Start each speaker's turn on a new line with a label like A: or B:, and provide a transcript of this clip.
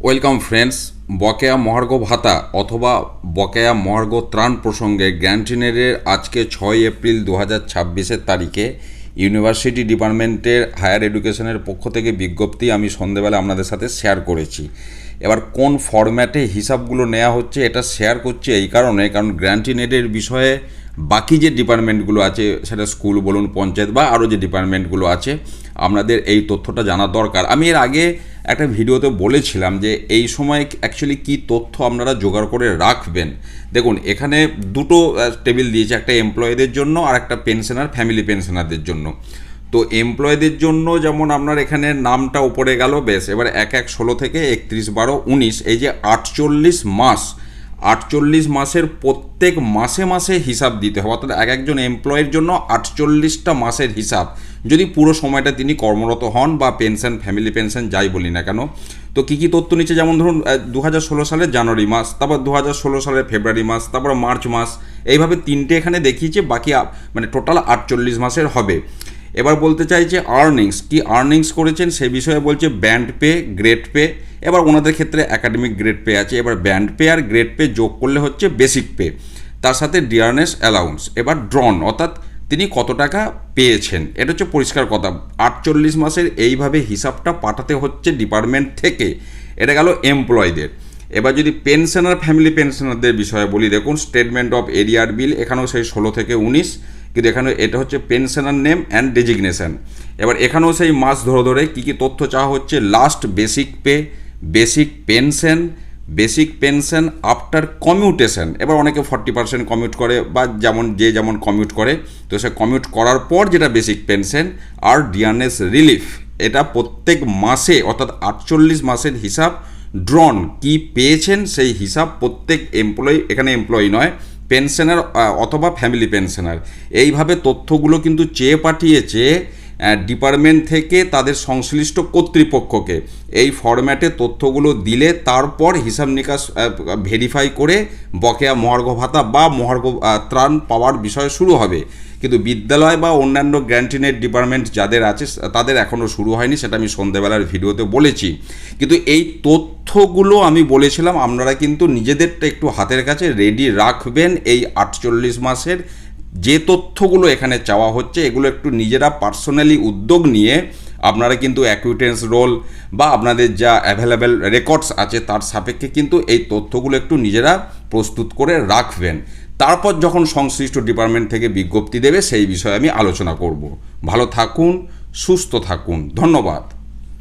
A: Welcome friends. বকেয়া মহার্ঘ ভাতা অথবা বকেয়া মহার্ঘ ত্রাণ প্রসঙ্গে গ্র্যান্টিনেরের আজকে 6 এপ্রিল 2026 তারিখে ইউনিভার্সিটি ডিপার্টমেন্টের হায়ার এডুকেশনের পক্ষ থেকে বিজ্ঞপ্তি আমি সন্ধেবেলা আপনাদের সাথে শেয়ার করেছি। এবার কোন ফরম্যাটে হিসাবগুলো নেওয়া হচ্ছে এটা শেয়ার করছি এই কারণে, কারণ গ্র্যান্টিনেরের বিষয়ে বাকি যে ডিপার্টমেন্টগুলো আছে, সেটা স্কুল বলুন, পঞ্চায়েত বা আরও যে ডিপার্টমেন্টগুলো আছে, আপনাদের এই তথ্যটা জানা দরকার। আমি এর আগে একটা ভিডিওতে বলেছিলাম যে এই সময় অ্যাকচুয়ালি কী তথ্য আপনারা জোগাড় করে রাখবেন। দেখুন, এখানে দুটো টেবিল দিয়েছে, একটা এমপ্লয়ীদের জন্য আর একটা পেনশনার, ফ্যামিলি পেনশনারদের জন্য। তো এমপ্লয়ীদের জন্য যেমন আপনার এখানে নামটা উপরে গেল, বেশ। এবার 1/1/16 থেকে 31/12/19 এই যে 48 মাসের প্রত্যেক মাসে মাসে হিসাব দিতে হবে, অর্থাৎ একজন এমপ্লয়ের জন্য 48টা মাসের হিসাব, যদি পুরো সময়টা তিনি কর্মরত হন বা পেনশন, ফ্যামিলি পেনশন যাই বলি না কেন। তো কী কী তথ্য নিচ্ছে, যেমন ধরুন 2016 সালের জানুয়ারি মাস, তারপর 2016 সালের ফেব্রুয়ারি মাস, তারপর মার্চ মাস, এইভাবে তিনটে এখানে দেখিয়েছে, বাকি মানে টোটাল 48 মাসের হবে। এবার বলতে চাইছে আর্নিংস, কি আর্নিংস করেছেন সে বিষয়ে বলছে ব্যান্ড পে, গ্রেড পে। এবার ওনাদের ক্ষেত্রে একাডেমিক গ্রেড পে আছে, এবার ব্যান্ড পে আর গ্রেড পে যোগ করলে হচ্ছে বেসিক পে, তার সাথে ডিয়ারনেস অ্যালাউন্স। এবার ড্রন, অর্থাৎ তিনি কত টাকা পেয়েছেন, এটা হচ্ছে পরিষ্কার কথা। 48 মাসের এইভাবে হিসাবটা পাঠাতে হচ্ছে ডিপার্টমেন্ট থেকে। এটা গেল এমপ্লয়ীদের। এবার যদি পেনশনার, ফ্যামিলি পেনশনারদের বিষয়ে বলি, দেখুন স্টেটমেন্ট অফ এরিয়ার বিল, এখানেও সেই 16 থেকে 19, কিন্তু এখানে এটা হচ্ছে পেনশনার নেম অ্যান্ড ডেজিগনেশন। এবার এখানেও সেই মাস ধরে ধরে কী কী তথ্য চাওয়া হচ্ছে, last basic pay, basic pension after commutation. এবার অনেকে 40% কমিউট করে বা যেমন কমিউট করে, তো সে কমিউট করার পর যেটা বেসিক পেনশন আর ডিয়ারনেস রিলিফ, এটা প্রত্যেক মাসে, অর্থাৎ 48 মাসের হিসাব ড্রন, কি পেয়েছেন সেই হিসাব প্রত্যেক এমপ্লয়ি, এখানে এমপ্লয়ি নয়, পেনশনার অথবা ফ্যামিলি পেনশনার, এইভাবে তথ্যগুলো কিন্তু চেয়ে পাঠিয়েছে ডিপার্টমেন্ট থেকে তাদের সংশ্লিষ্ট কর্তৃপক্ষকে। এই ফরম্যাটে তথ্যগুলো দিলে তারপর হিসাব নিকাশ ভেরিফাই করে বকেয়া মহার্ঘ ভাতা বা মহার্ঘ ত্রাণ পাওয়ার বিষয় শুরু হবে। কিন্তু বিদ্যালয় বা অন্যান্য গ্র্যান্টিনেট ডিপার্টমেন্ট যাদের আছে তাদের এখনও শুরু হয়নি, সেটা আমি সন্ধ্যেবেলার ভিডিওতে বলেছি। কিন্তু এই তথ্যগুলো আমি বলেছিলাম আপনারা কিন্তু নিজেদেরটা একটু হাতের কাছে রেডি রাখবেন। এই 48 মাসের যে তথ্যগুলো এখানে চাওয়া হচ্ছে, এগুলো একটু নিজেরা পার্সোনালি উদ্যোগ নিয়ে আপনারা কিন্তু অ্যাকুইটেন্স রোল বা আপনাদের যা অ্যাভেলেবেল রেকর্ডস আছে তার সাপেক্ষে কিন্তু এই তথ্যগুলো একটু নিজেরা প্রস্তুত করে রাখবেন। তারপর যখন সংশ্লিষ্ট ডিপার্টমেন্ট থেকে বিজ্ঞপ্তি দেবে সেই বিষয়ে আমি আলোচনা করব। ভালো থাকুন, সুস্থ থাকুন, ধন্যবাদ।